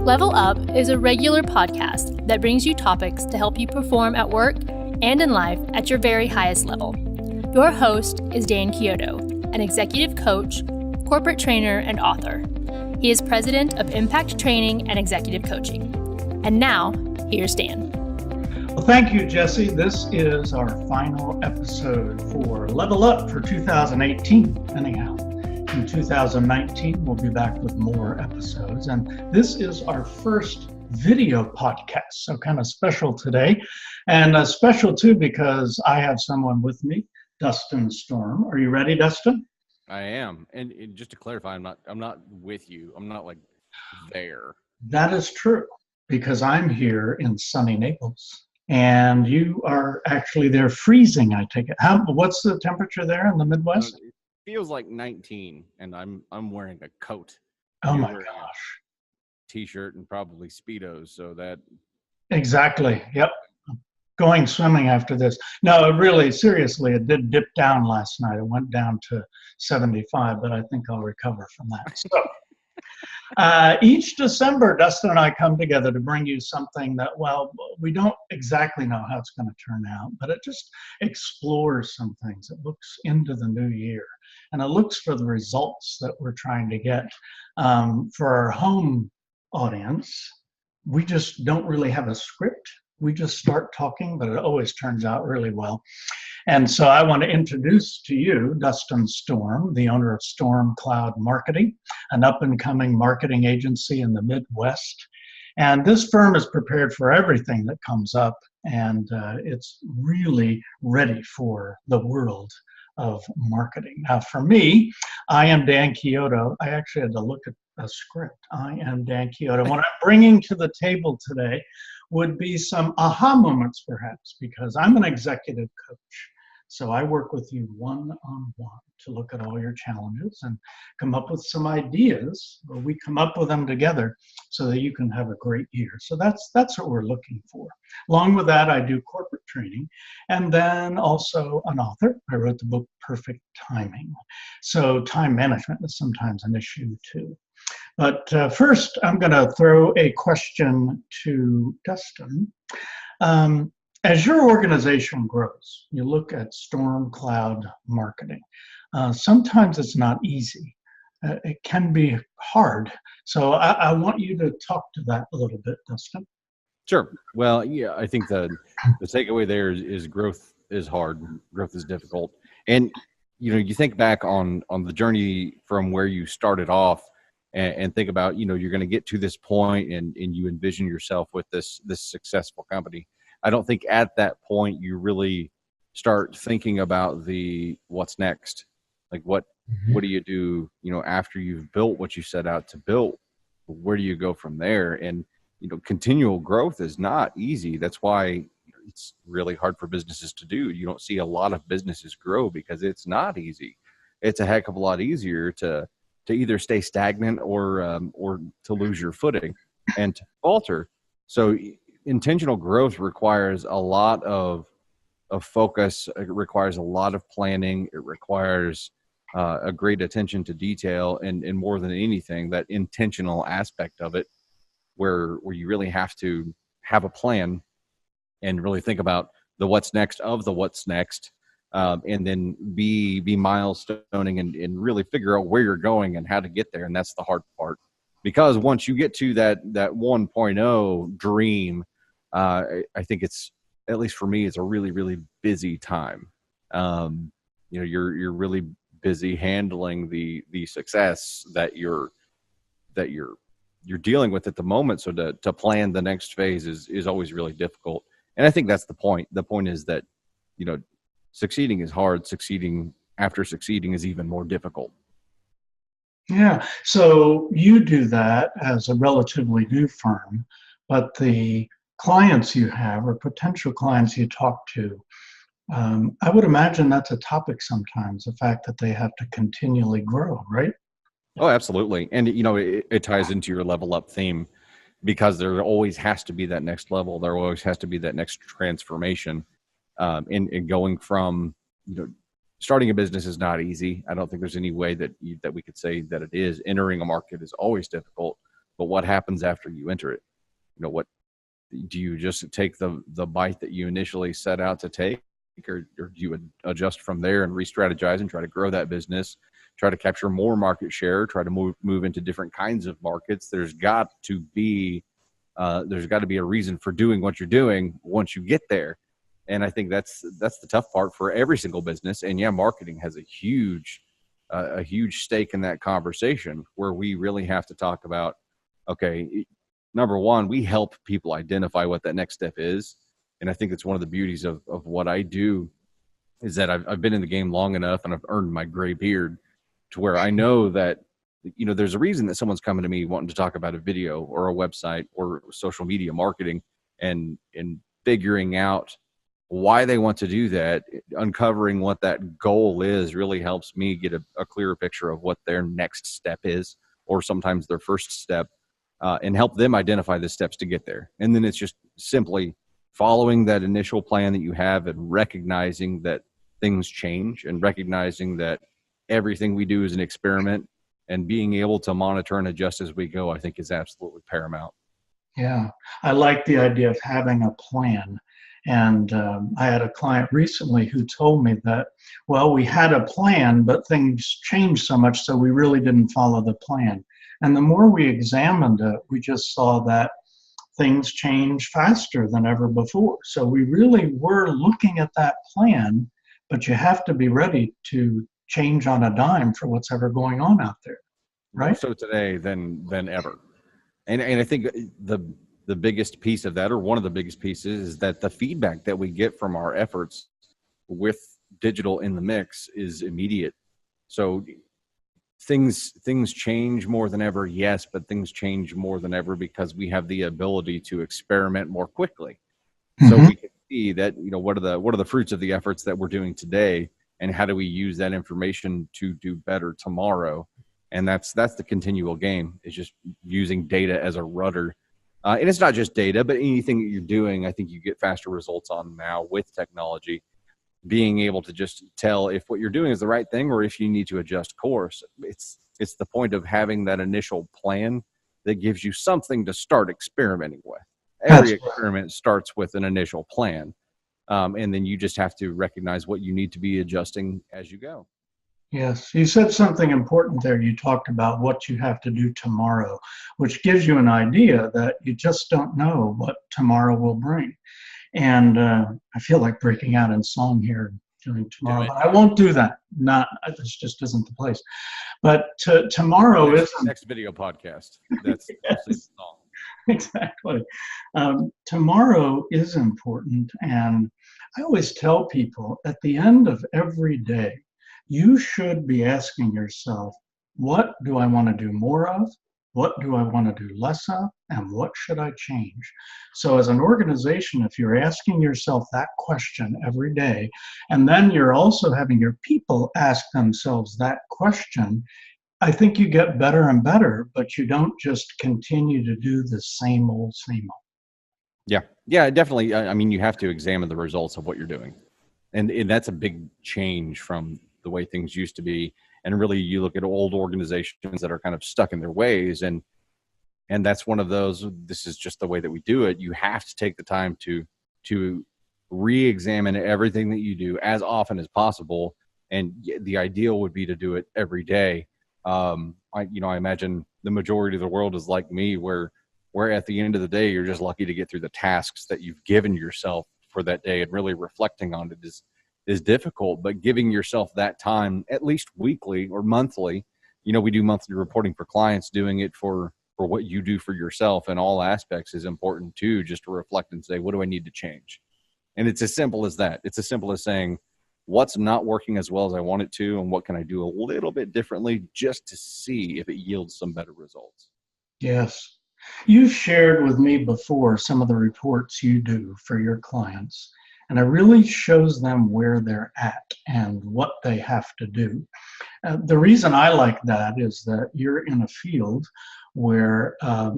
Level Up is a regular podcast that brings you topics to help you perform at work and in life at your very highest level. Your host is Dan Chiodo, an executive coach, corporate trainer, and author. He is president of Impact Training and Executive Coaching. And now, here's Dan. Well, thank you, Jesse. This is our final episode for Level Up for 2018. Anyhow, in 2019, we'll be back with more episodes. And this is our first video podcast, so kind of special today. And special too because I have someone with me, Dustin Storm. Are you ready, Dustin? I am. And just to clarify, I'm not with you. I'm not like there. That is true because I'm here in sunny Naples. And you are actually there freezing, I take it. What's the temperature there in the Midwest? It feels like 19, and I'm wearing a coat. Oh my gosh. T-shirt and probably Speedos, so that. Exactly. Yep. Going swimming after this. No, really, seriously, it did dip down last night. It went down to 75, but I think I'll recover from that. So each December, Dustin and I come together to bring you something that, well, we don't exactly know how it's going to turn out, but it just explores some things. It looks into the new year, and it looks for the results that we're trying to get. For our home audience, we just don't really have a script. We just start talking, but it always turns out really well. And so I want to introduce to you Dustin Storm, the owner of Storm Cloud Marketing, an up-and-coming marketing agency in the Midwest. And this firm is prepared for everything that comes up, and it's really ready for the world of marketing. Now, for me, I am Dan Chiodo. I actually had to look at a script. I am Dan Chiodo. What I'm bringing to the table today would be some aha moments, perhaps, because I'm an executive coach. So I work with you one-on-one to look at all your challenges and come up with some ideas, or we come up with them together so that you can have a great year. So that's what we're looking for. Along with that, I do corporate training, and then also an author. I wrote the book, Perfect Timing. So time management is sometimes an issue too. But first, I'm going to throw a question to Dustin. As your organization grows, you look at Storm Cloud Marketing. Sometimes it's not easy. It can be hard. So I want you to talk to that a little bit, Dustin. Sure. Well, yeah, I think the takeaway there is growth is hard. Growth is difficult. And, you think back on the journey from where you started off and think about, you're going to get to this point and you envision yourself with this successful company. I don't think at that point you really start thinking about the what's next. Like what do you do, after you've built what you set out to build? Where do you go from there? And, continual growth is not easy. That's why it's really hard for businesses to do. You don't see a lot of businesses grow because it's not easy. It's a heck of a lot easier to either stay stagnant or to lose your footing and to falter. So intentional growth requires a lot of focus. It requires a lot of planning. It requires a great attention to detail, and more than anything, that intentional aspect of it, where you really have to have a plan and really think about the what's next of the what's next, and then be milestoning and really figure out where you're going and how to get there. And that's the hard part, because once you get to that 1.0 dream, I think it's, at least for me, it's a really, really busy time. You're really busy handling the success that you're dealing with at the moment. So to plan the next phase is always really difficult. And I think that's the point. The point is that, succeeding is hard. Succeeding after succeeding is even more difficult. Yeah. So you do that as a relatively new firm, but the clients you have or potential clients you talk to, I would imagine that's a topic sometimes, the fact that they have to continually grow, right? Oh, absolutely. And, it ties into your level up theme, because there always has to be that next level. There always has to be that next transformation. In going from, starting a business is not easy. I don't think there's any way that we could say that it is. Entering a market is always difficult. But but what happens after you enter it? What do you just take the bite that you initially set out to take, or do you adjust from there and re-strategize and try to grow that business, try to capture more market share, try to move into different kinds of markets? There's got to be a reason for doing what you're doing once you get there. And I think that's the tough part for every single business. And yeah, marketing has a huge stake in that conversation, where we really have to talk about, okay, number one, we help people identify what that next step is. And I think it's one of the beauties of what I do, is that I've been in the game long enough and I've earned my gray beard to where I know that, there's a reason that someone's coming to me wanting to talk about a video or a website or social media marketing, and figuring out why they want to do that, uncovering what that goal is, really helps me get a clearer picture of what their next step is, or sometimes their first step, and help them identify the steps to get there. And then it's just simply following that initial plan that you have, and recognizing that things change, and recognizing that everything we do is an experiment, and being able to monitor and adjust as we go, I think is absolutely paramount. Yeah, I like the idea of having a plan. And I had a client recently who told me that, well, we had a plan, but things changed so much, so we really didn't follow the plan. And the more we examined it, we just saw that things change faster than ever before. So we really were looking at that plan, but you have to be ready to change on a dime for what's ever going on out there, right? More so today than ever. And I think the biggest piece of that, or one of the biggest pieces, is that the feedback that we get from our efforts with digital in the mix is immediate. So things change more than ever, yes, but things change more than ever because we have the ability to experiment more quickly. So we can see that, what are the fruits of the efforts that we're doing today, and how do we use that information to do better tomorrow? And that's the continual game, is just using data as a rudder. And it's not just data, but anything that you're doing, I think you get faster results on now with technology. Being able to just tell if what you're doing is the right thing, or if you need to adjust course. It's the point of having that initial plan that gives you something to start experimenting with. Every experiment starts with an initial plan. And then you just have to recognize what you need to be adjusting as you go. Yes, you said something important there. You talked about what you have to do tomorrow, which gives you an idea that you just don't know what tomorrow will bring. And I feel like breaking out in song here during tomorrow, but I won't do that. This just isn't the place. But tomorrow is next video podcast. That's yes, exactly. Tomorrow is important, and I always tell people at the end of every day, you should be asking yourself, what do I want to do more of? What do I want to do less of? And what should I change? So as an organization, if you're asking yourself that question every day, and then you're also having your people ask themselves that question, I think you get better and better, but you don't just continue to do the same old, same old. Yeah, definitely. I mean, you have to examine the results of what you're doing. And that's a big change from the way things used to be. And really, you look at old organizations that are kind of stuck in their ways, and that's one of those. This is just the way that we do it. You have to take the time to re-examine everything that you do as often as possible, and the ideal would be to do it every day. I imagine the majority of the world is like me, where at the end of the day, you're just lucky to get through the tasks that you've given yourself for that day, and really reflecting on it is difficult. But giving yourself that time, at least weekly or monthly, we do monthly reporting for clients. Doing it for what you do for yourself in all aspects is important too, just to reflect and say, what do I need to change? And it's as simple as that. It's as simple as saying, what's not working as well as I want it to, and what can I do a little bit differently just to see if it yields some better results. Yes. You've shared with me before some of the reports you do for your clients, and it really shows them where they're at and what they have to do. The reason I like that is that you're in a field where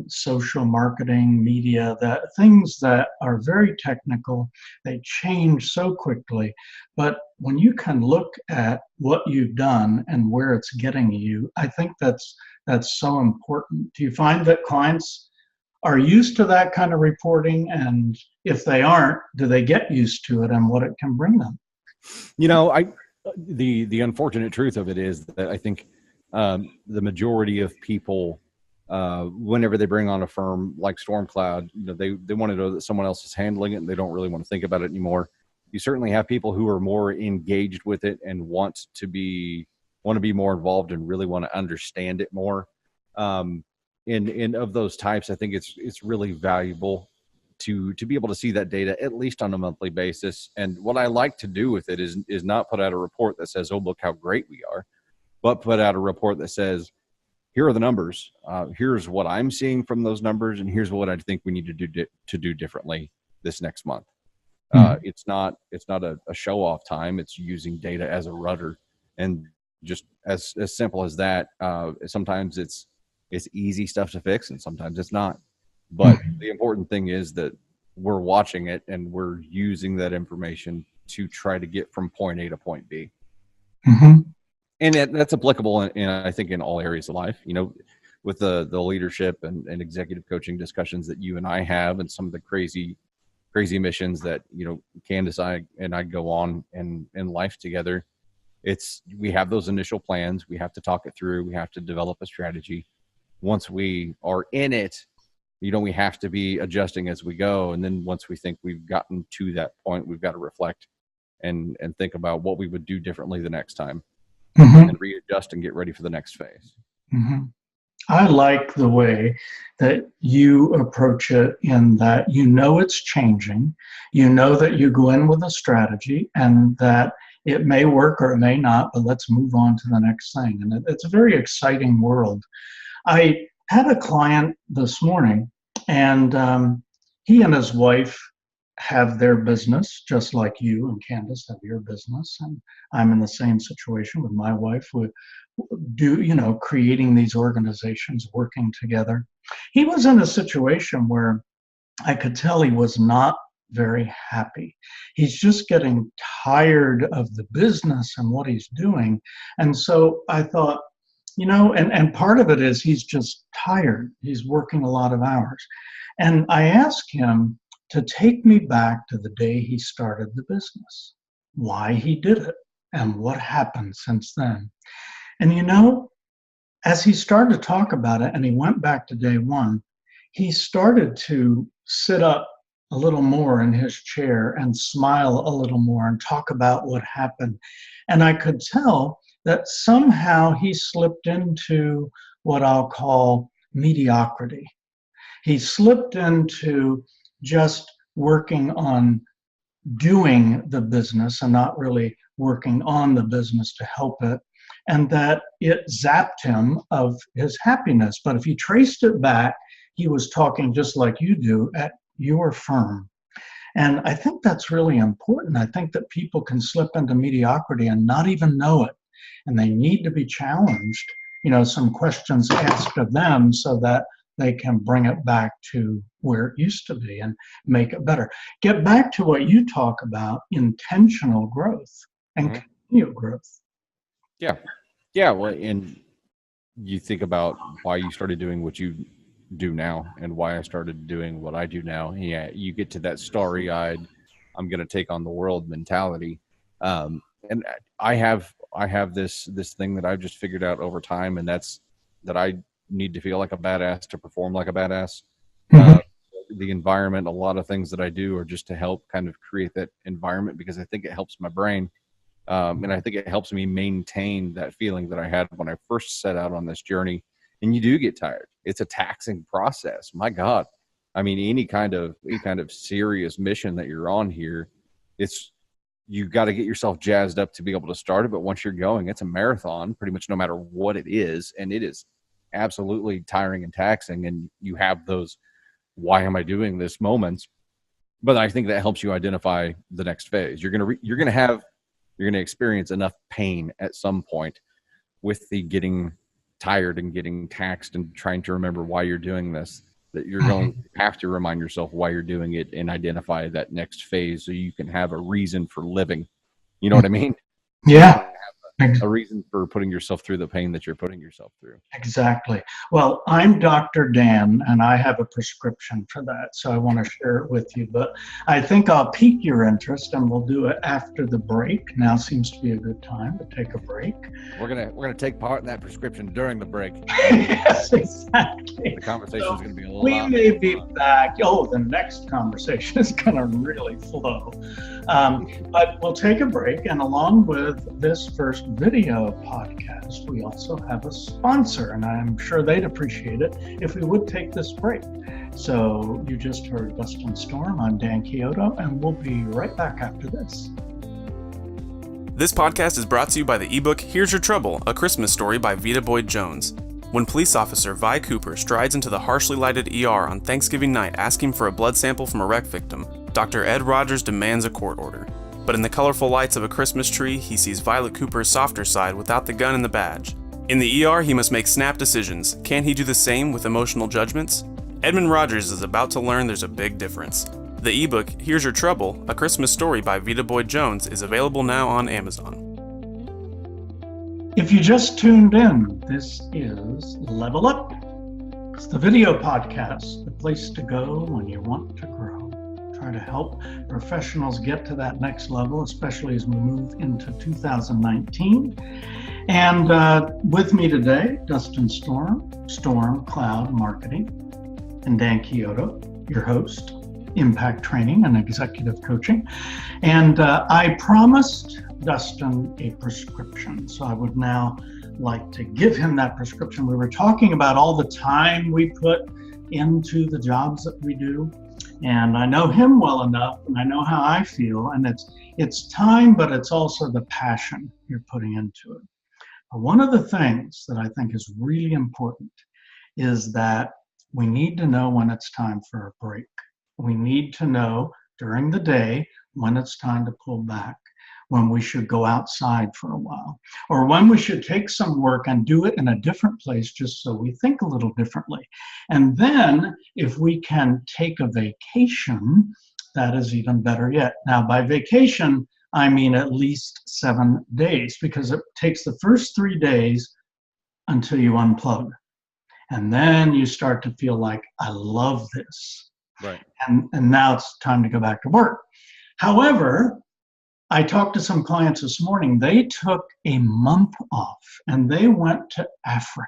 social marketing, media, that things that are very technical, they change so quickly, but when you can look at what you've done and where it's getting you, I think that's so important. Do you find that clients are used to that kind of reporting? And if they aren't, do they get used to it and what it can bring them? The unfortunate truth of it is that I think the majority of people, whenever they bring on a firm like Stormcloud, they want to know that someone else is handling it and they don't really want to think about it anymore. You certainly have people who are more engaged with it and want to be more involved and really want to understand it more. And of those types, I think it's really valuable to be able to see that data at least on a monthly basis. And what I like to do with it is not put out a report that says, "Oh, look how great we are," but put out a report that says, "Here are the numbers. Here's what I'm seeing from those numbers, and here's what I think we need to do differently this next month." It's not a show off time. It's using data as a rudder, and just as simple as that. Sometimes it's easy stuff to fix, and sometimes it's not. But the important thing is that we're watching it and we're using that information to try to get from point A to point B. Mm-hmm. And that's applicable in I think in all areas of life, with the leadership and executive coaching discussions that you and I have, and some of the crazy missions that, Candace and I go on in life together. We have those initial plans. We have to talk it through. We have to develop a strategy. Once we are in it, we have to be adjusting as we go. And then once we think we've gotten to that point, we've got to reflect and think about what we would do differently the next time, and readjust and get ready for the next phase. Mm-hmm. I like the way that you approach it, in that it's changing, that you go in with a strategy and that it may work or it may not, but let's move on to the next thing. And it's a very exciting world. I had a client this morning, and he and his wife have their business, just like you and Candace have your business. And I'm in the same situation with my wife. We do, creating these organizations, working together. He was in a situation where I could tell he was not very happy. He's just getting tired of the business and what he's doing. And so I thought, and part of it is he's just tired. He's working a lot of hours. And I asked him to take me back to the day he started the business, why he did it, and what happened since then. And as he started to talk about it and he went back to day one, he started to sit up a little more in his chair and smile a little more and talk about what happened. And I could tell that somehow he slipped into what I'll call mediocrity. He slipped into just working on doing the business and not really working on the business to help it, and that it zapped him of his happiness. But if you traced it back, he was talking just like you do at your firm. And I think that's really important. I think that people can slip into mediocrity and not even know it. And they need to be challenged, some questions asked of them so that they can bring it back to where it used to be and make it better. Get back to what you talk about, intentional growth and continued growth. Yeah. Well, and you think about why you started doing what you do now and why I started doing what I do now. Yeah, you get to that starry-eyed, I'm going to take on the world mentality. And I have this thing that I've just figured out over time, and that's that I need to feel like a badass to perform like a badass. The environment, a lot of things that I do are just to help kind of create that environment, because I think it helps my brain. And I think it helps me maintain that feeling that I had when I first set out on this journey. And you do get tired. It's a taxing process. My God. I mean, any kind of serious mission that you're on here, you got to get yourself jazzed up to be able to start it. But once you're going, it's a marathon, pretty much no matter what it is. And it is absolutely tiring and taxing. And you have those, why am I doing this moments? But I think that helps you identify the next phase. You're going to experience enough pain at some point with the getting tired and getting taxed and trying to remember why you're doing this, that you're going to have to remind yourself why you're doing it and identify that next phase so you can have a reason for living You know what I mean? Yeah. A reason for putting yourself through the pain that you're putting yourself through. Exactly. Well, I'm Dr. Dan, and I have a prescription for that, so I want to share it with you. But I think I'll pique your interest, and we'll do it after the break. Now seems to be a good time to take a break. We're gonna take part in that prescription during the break. Yes, exactly. The conversation is gonna be a little. We may be back. Oh, the next conversation is going to really flow. But we'll take a break, and along with this first video podcast, we also have a sponsor, and I'm sure they'd appreciate it if we would take this break. So you just heard Dustin Storm. I'm Dan Chiodo, and we'll be right back after this. This podcast is brought to you by the ebook Here's Your Trouble, A Christmas Story by Vita Boyd Jones. When police officer Vi Cooper strides into the harshly lighted ER on Thanksgiving night asking for a blood sample from a wreck victim, Dr. Ed Rogers demands a court order. But in the colorful lights of a Christmas tree, he sees Violet Cooper's softer side without the gun and the badge. In the ER, he must make snap decisions. Can he do the same with emotional judgments? Edmund Rogers is about to learn there's a big difference. The ebook, Here's Your Trouble, A Christmas Story by Vita Boyd Jones, is available now on Amazon. If you just tuned in, this is Level Up. It's the video podcast, the place to go when you want to grow. Try to help professionals get to that next level, especially as we move into 2019. And with me today, Dustin Storm Cloud Marketing, and Dan Chiodo, your host, Impact Training and Executive Coaching. And I promised Dustin a prescription, so I would now like to give him that prescription. We were talking about all the time we put into the jobs that we do, and I know him well enough, and I know how I feel, and it's time, but it's also the passion you're putting into it. One of the things that I think is really important is that we need to know when it's time for a break. We need to know during the day when it's time to pull back, when we should go outside for a while, or when we should take some work and do it in a different place just so we think a little differently. And then if we can take a vacation, that is even better yet. Now, by vacation, I mean at least 7 days, because it takes the first 3 days until you unplug. And then you start to feel like, I love this. Right. And now it's time to go back to work. However, I talked to some clients this morning. They took a month off and they went to Africa,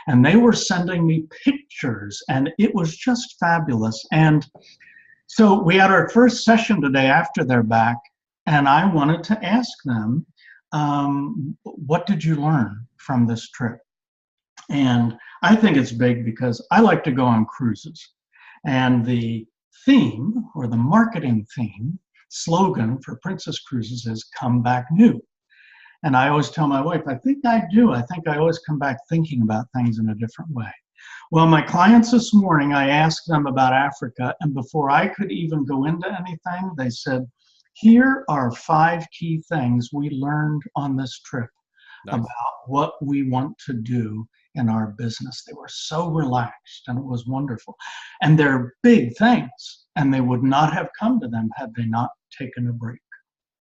and they were sending me pictures, and it was just fabulous. And so we had our first session today after they're back, and I wanted to ask them, what did you learn from this trip? And I think it's big because I like to go on cruises. And the theme, or the marketing theme, slogan for Princess Cruises is "Come Back New." And I always tell my wife, I think I do. I think I always come back thinking about things in a different way. Well, my clients this morning, I asked them about Africa, and before I could even go into anything, they said, here are 5 key things we learned on this trip. Nice. About what we want to do in our business. They were so relaxed, and it was wonderful. And they're big things, and they would not have come to them had they not taken a break.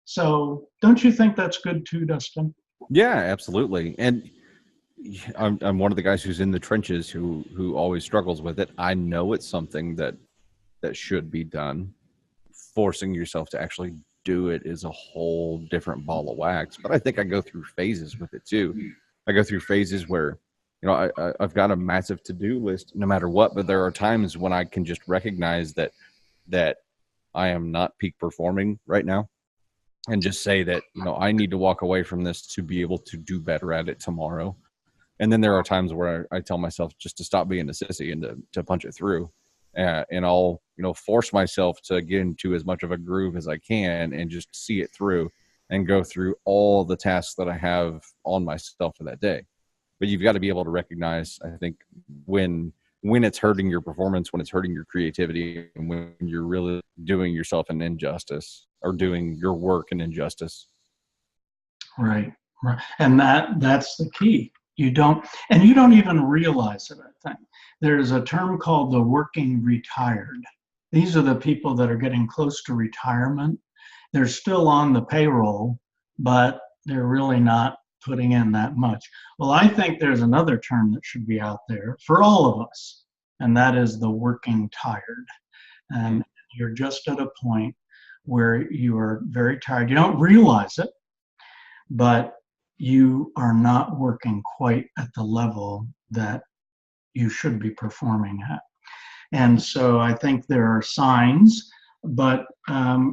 So don't you think that's good too, Dustin? Yeah, absolutely. And I'm one of the guys who's in the trenches who always struggles with it. I know it's something that should be done. Forcing yourself to actually do it is a whole different ball of wax. But I think I go through phases with it too. I go through phases where, I've got a massive to-do list no matter what, but there are times when I can just recognize that I am not peak performing right now, and just say that, I need to walk away from this to be able to do better at it tomorrow. And then there are times where I tell myself just to stop being a sissy and to punch it through. And I'll, force myself to get into as much of a groove as I can and just see it through and go through all the tasks that I have on myself for that day. But you've got to be able to recognize, I think, when it's hurting your performance, when it's hurting your creativity, and when you're really doing yourself an injustice or doing your work an injustice. Right. And that's the key. You don't even realize it, I think. There's a term called the working retired. These are the people that are getting close to retirement, they're still on the payroll, but they're really not putting in that much. Well, I think there's another term that should be out there for all of us, and that is the working tired. And you're just at a point where you are very tired. You don't realize it, but you are not working quite at the level that you should be performing at. And so I think there are signs, but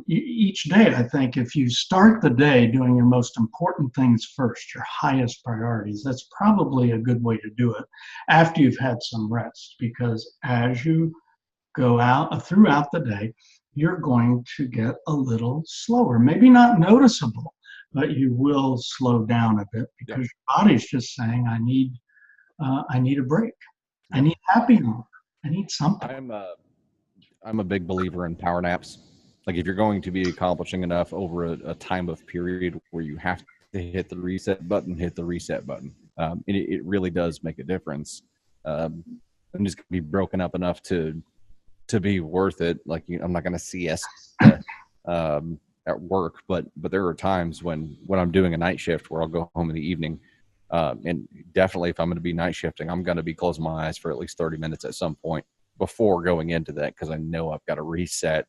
each day, I think if you start the day doing your most important things first, your highest priorities, that's probably a good way to do it after you've had some rest, because as you go out throughout the day, you're going to get a little slower, maybe not noticeable, but you will slow down a bit because your body's just saying, I need a break. I need happy hour. I need something. I'm a big believer in power naps. Like if you're going to be accomplishing enough over a time of period where you have to hit the reset button, hit the reset button. It really does make a difference. I'm just going to be broken up enough to be worth it. Like I'm not going to siesta at work, but there are times when I'm doing a night shift where I'll go home in the evening. And definitely if I'm going to be night shifting, I'm going to be closing my eyes for at least 30 minutes at some point before going into that, because I know I've got to reset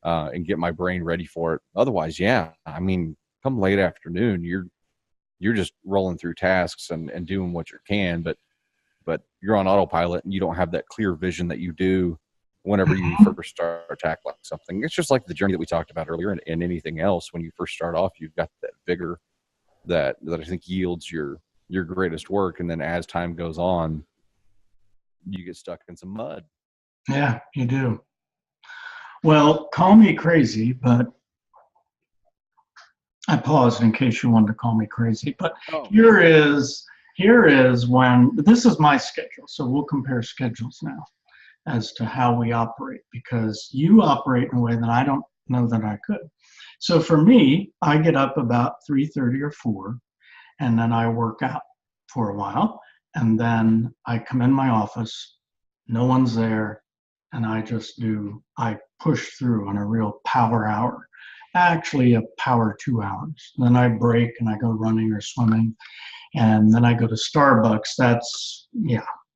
and get my brain ready for it. Otherwise, I mean, come late afternoon, you're just rolling through tasks and doing what you can, but you're on autopilot and you don't have that clear vision that you do whenever you first start tackling something. It's just like the journey that we talked about earlier and anything else. When you first start off, you've got that vigor that I think yields your greatest work. And then as time goes on, you get stuck in some mud. Yeah, you do. Well, call me crazy, but I paused in case you wanted to call me crazy. But here is when, this is my schedule. So we'll compare schedules now as to how we operate, because you operate in a way that I don't know that I could. So for me, I get up about 3:30 or 4, and then I work out for a while, and then I come in my office, no one's there, and I push through on a real power hour, actually a power 2 hours. Then I break and I go running or swimming, and then I go to Starbucks. That's,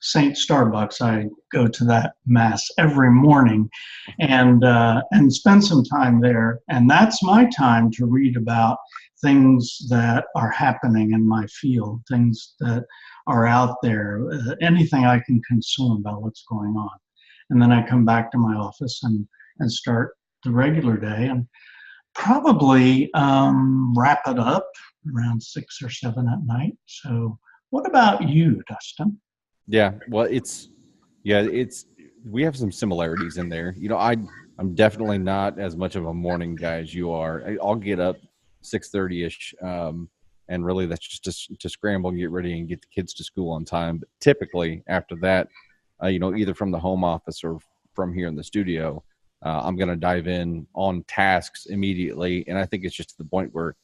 Saint Starbucks. I go to that mass every morning and spend some time there. And that's my time to read about things that are happening in my field, things that are out there, anything I can consume about what's going on. And then I come back to my office and start the regular day and probably wrap it up around 6 or 7 at night. So what about you, Dustin? Yeah, well, we have some similarities in there. I'm definitely not as much of a morning guy as you are. I'll get up 6:30ish, and really that's just to scramble and get ready and get the kids to school on time. But typically after that, either from the home office or from here in the studio, I'm going to dive in on tasks immediately. And I think it's just to the point where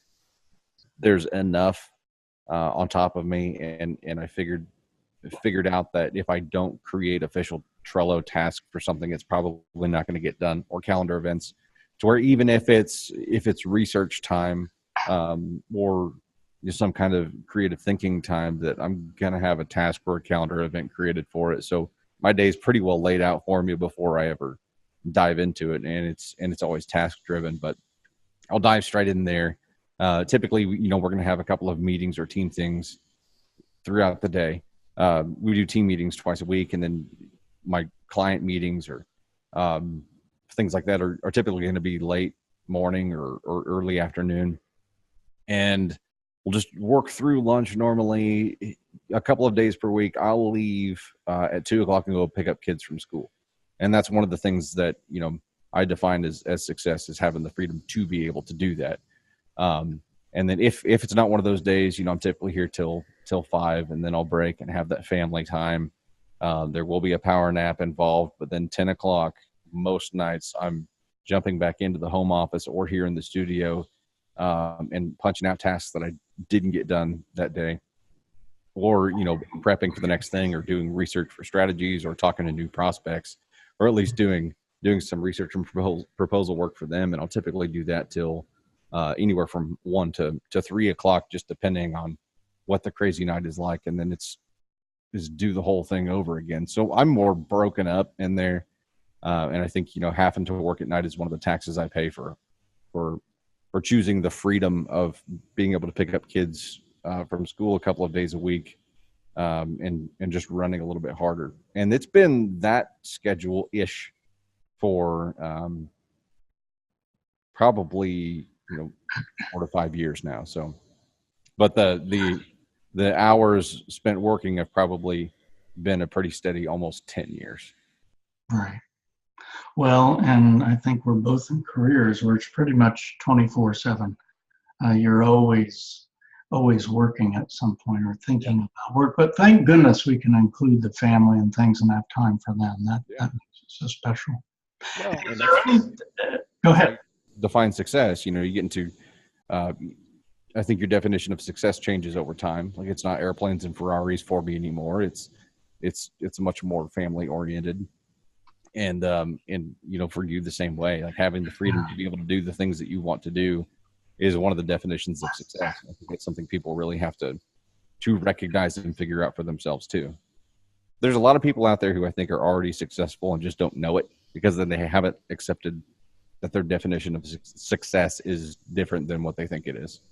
there's enough on top of me, and I figured out that if I don't create official Trello tasks for something, it's probably not going to get done, or calendar events, to where even if it's research time or some kind of creative thinking time, that I'm going to have a task or a calendar event created for it. So my day's pretty well laid out for me before I ever dive into it, and it's always task driven, but I'll dive straight in there. Typically, we're going to have a couple of meetings or team things throughout the day. We do team meetings twice a week, and then my client meetings or things like that are typically going to be late morning or early afternoon. And we'll just work through lunch normally. A couple of days per week, I'll leave at 2:00 and go pick up kids from school. And that's one of the things that, I define as success, is having the freedom to be able to do that. And then if it's not one of those days, I'm typically here till 5, and then I'll break and have that family time. There will be a power nap involved, but then 10:00, most nights I'm jumping back into the home office or here in the studio and punching out tasks that I didn't get done that day, or, prepping for the next thing, or doing research for strategies, or talking to new prospects, or at least doing some research and proposal work for them. And I'll typically do that till anywhere from 1 to 3 o'clock, just depending on what the crazy night is like. And then it's do the whole thing over again. So I'm more broken up in there. And I think, having to work at night is one of the taxes I pay for choosing the freedom of being able to pick up kids from school a couple of days a week, and just running a little bit harder. And it's been that schedule-ish for probably 4 to 5 years now. So, but the hours spent working have probably been a pretty steady almost 10 years. Right. Well, and I think we're both in careers where it's pretty much 24/7. You're always working at some point or thinking about work. But thank goodness we can include the family and things and have time for them. That makes it so special. Well, Go ahead. Define success. You get into, I think your definition of success changes over time. Like, it's not airplanes and Ferraris for me anymore. It's much more family oriented. And for you the same way, like having the freedom to be able to do the things that you want to do is one of the definitions of success. I think it's something people really have to recognize and figure out for themselves too. There's a lot of people out there who I think are already successful and just don't know it, because then they haven't accepted that their definition of success is different than what they think it is.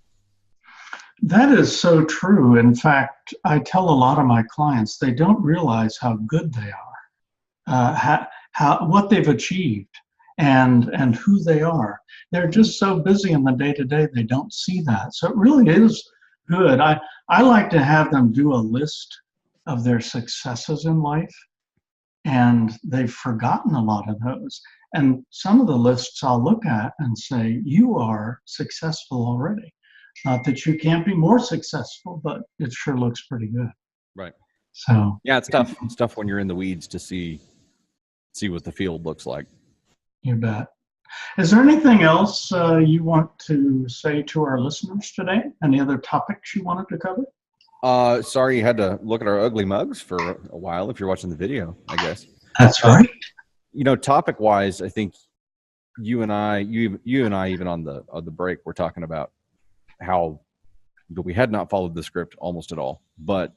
That is so true. In fact, I tell a lot of my clients, they don't realize how good they are, what they've achieved, and who they are. They're just so busy in the day-to-day, they don't see that. So it really is good. I like to have them do a list of their successes in life, and they've forgotten a lot of those. And some of the lists I'll look at and say, you are successful already. Not that you can't be more successful, but it sure looks pretty good. Right. So yeah, it's tough. It's tough when you're in the weeds to see what the field looks like. You bet. Is there anything else you want to say to our listeners today? Any other topics you wanted to cover? Sorry you had to look at our ugly mugs for a while if you're watching the video, I guess. That's right. Topic wise, I think you and I even on the break, we're talking about how we had not followed the script almost at all, but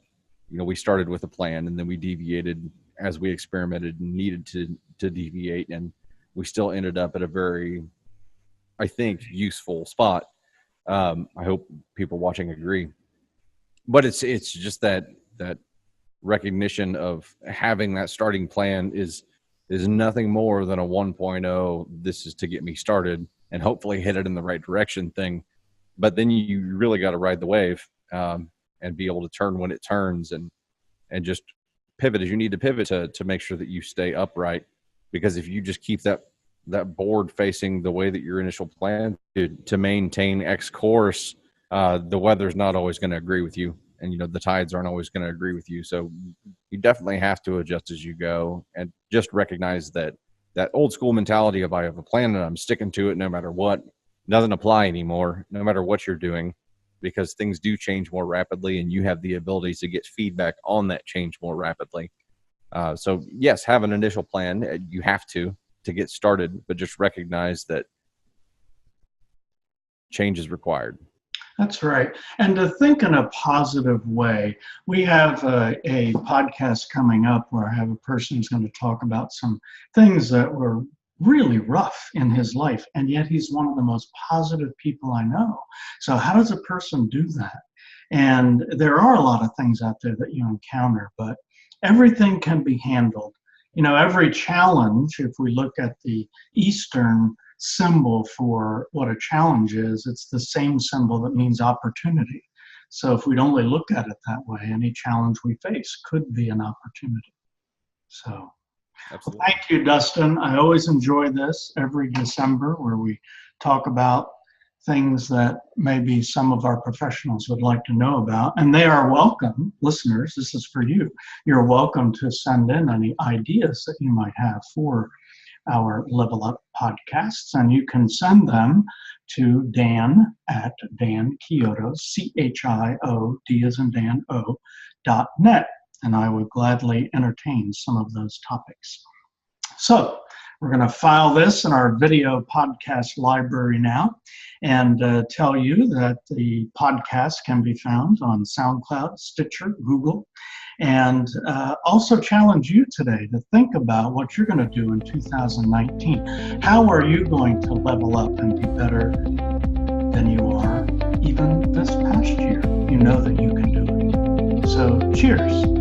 we started with a plan and then we deviated as we experimented and needed to deviate, and we still ended up at a very, I think, useful spot. I hope people watching agree, but it's just that recognition of having that starting plan is nothing more than a 1.0. This is to get me started and hopefully hit it in the right direction thing. But then you really got to ride the wave, and be able to turn when it turns, and just pivot as you need to pivot to make sure that you stay upright. Because if you just keep that board facing the way that your initial plan to maintain X course, the weather's not always going to agree with you, and the tides aren't always going to agree with you. So you definitely have to adjust as you go, and just recognize that old school mentality of I have a plan and I'm sticking to it no matter what doesn't apply anymore, no matter what you're doing, because things do change more rapidly and you have the ability to get feedback on that change more rapidly. So yes, have an initial plan. You have to get started, but just recognize that change is required. That's right. And to think in a positive way. We have a podcast coming up where I have a person who's going to talk about some things that were really rough in his life, and yet he's one of the most positive people I know. So how does a person do that? And there are a lot of things out there that you encounter, but everything can be handled. Every challenge, if we look at the Eastern symbol for what a challenge is, it's the same symbol that means opportunity. So if we'd only look at it that way, any challenge we face could be an opportunity. So Absolutely. Thank you, Dustin. I always enjoy this every December, where we talk about things that maybe some of our professionals would like to know about. And they are welcome, listeners, this is for you. You're welcome to send in any ideas that you might have for our Level Up podcasts, and you can send them to Dan at Chiodo, CHIOD as in Dan .net, and I would gladly entertain some of those topics. So we're going to file this in our video podcast library now and tell you that the podcast can be found on SoundCloud, Stitcher, Google, and also challenge you today to think about what you're going to do in 2019. How are you going to level up and be better than you are even this past year? You know that you can do it. So cheers.